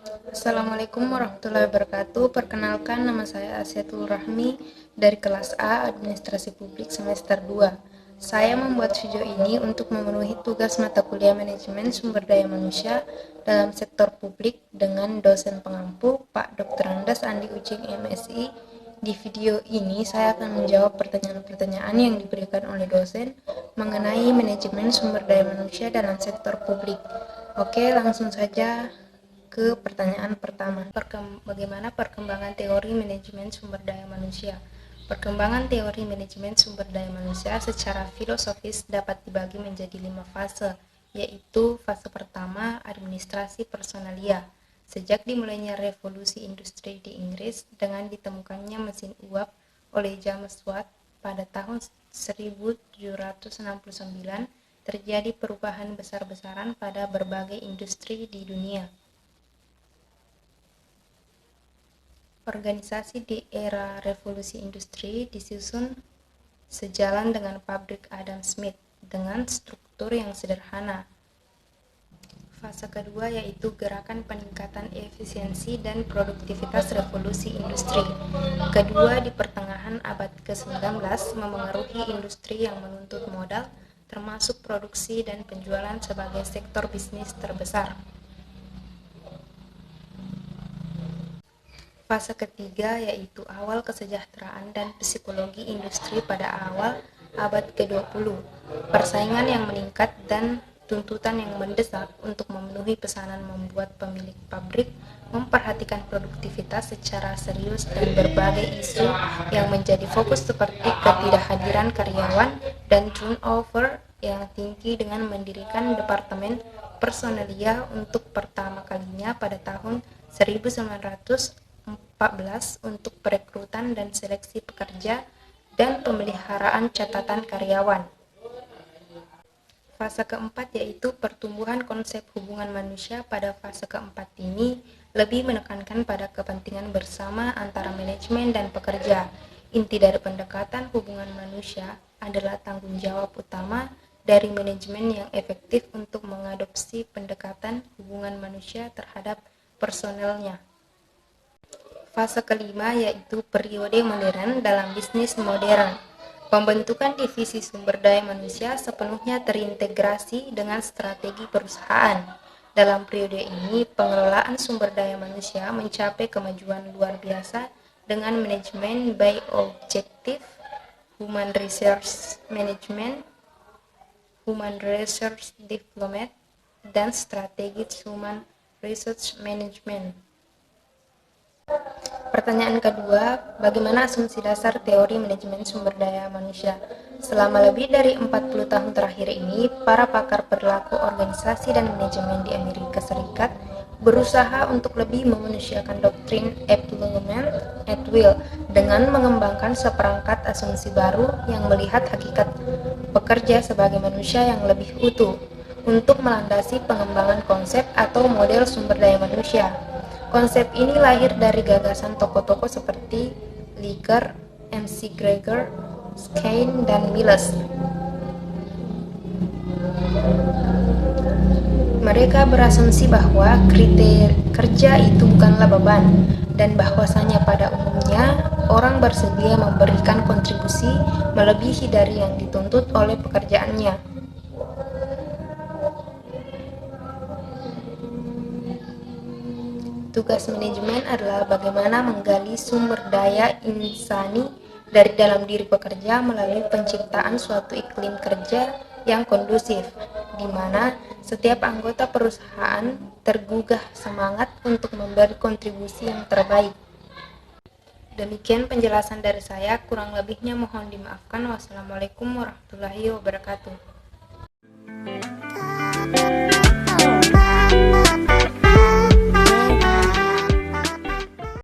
Assalamualaikum warahmatullahi wabarakatuh. Perkenalkan, nama saya Asyatul Rahmi dari kelas A Administrasi Publik semester 2. Saya membuat video ini untuk memenuhi tugas mata kuliah Manajemen Sumber Daya Manusia dalam sektor publik dengan dosen pengampu Pak Dr. Andas Andi Ucing MSI. Di video ini saya akan menjawab pertanyaan-pertanyaan yang diberikan oleh dosen mengenai manajemen sumber daya manusia dalam sektor publik. Oke, langsung saja ke pertanyaan pertama. Bagaimana perkembangan teori manajemen sumber daya manusia? Perkembangan teori manajemen sumber daya manusia secara filosofis dapat dibagi menjadi 5 fase, yaitu fase pertama, administrasi personalia. Sejak dimulainya revolusi industri di Inggris dengan ditemukannya mesin uap oleh James Watt pada tahun 1769, terjadi perubahan besar-besaran pada berbagai industri di dunia. Organisasi di era revolusi industri disusun sejalan dengan pabrik Adam Smith dengan struktur yang sederhana. Fase kedua yaitu gerakan peningkatan efisiensi dan produktivitas revolusi industri. Kedua, di pertengahan abad ke-19 memengaruhi industri yang menuntut modal, termasuk produksi dan penjualan sebagai sektor bisnis terbesar. Fase ketiga yaitu awal kesejahteraan dan psikologi industri pada awal abad ke-20. Persaingan yang meningkat dan tuntutan yang mendesak untuk memenuhi pesanan membuat pemilik pabrik memperhatikan produktivitas secara serius dan berbagai isu yang menjadi fokus seperti ketidakhadiran karyawan dan turnover yang tinggi dengan mendirikan departemen personalia untuk pertama kalinya pada tahun 1914 untuk perekrutan dan seleksi pekerja dan pemeliharaan catatan karyawan. Fase keempat yaitu pertumbuhan konsep hubungan manusia. Pada fase keempat ini lebih menekankan pada kepentingan bersama antara manajemen dan pekerja. Inti dari pendekatan hubungan manusia adalah tanggung jawab utama dari manajemen yang efektif untuk mengadopsi pendekatan hubungan manusia terhadap personelnya. Fase kelima yaitu periode modern dalam bisnis modern. Pembentukan divisi sumber daya manusia sepenuhnya terintegrasi dengan strategi perusahaan. Dalam periode ini, pengelolaan sumber daya manusia mencapai kemajuan luar biasa dengan manajemen by objective, human resource management, human resource development, dan strategic human resource management. Pertanyaan kedua, bagaimana asumsi dasar teori manajemen sumber daya manusia? Selama lebih dari 40 tahun terakhir ini, para pakar perilaku organisasi dan manajemen di Amerika Serikat berusaha untuk lebih memanusiakan doktrin employment at will dengan mengembangkan seperangkat asumsi baru yang melihat hakikat pekerja sebagai manusia yang lebih utuh untuk melandasi pengembangan konsep atau model sumber daya manusia. Konsep ini lahir dari gagasan tokoh-tokoh seperti Liger, MC Gregor, Skene, dan Miles. Mereka berasumsi bahwa kerja itu bukanlah beban, dan bahwasanya pada umumnya orang bersedia memberikan kontribusi melebihi dari yang dituntut oleh pekerjaannya. Tugas manajemen adalah bagaimana menggali sumber daya insani dari dalam diri pekerja melalui penciptaan suatu iklim kerja yang kondusif, di mana setiap anggota perusahaan tergugah semangat untuk memberi kontribusi yang terbaik. Demikian penjelasan dari saya, kurang lebihnya mohon dimaafkan. Wassalamualaikum warahmatullahi wabarakatuh.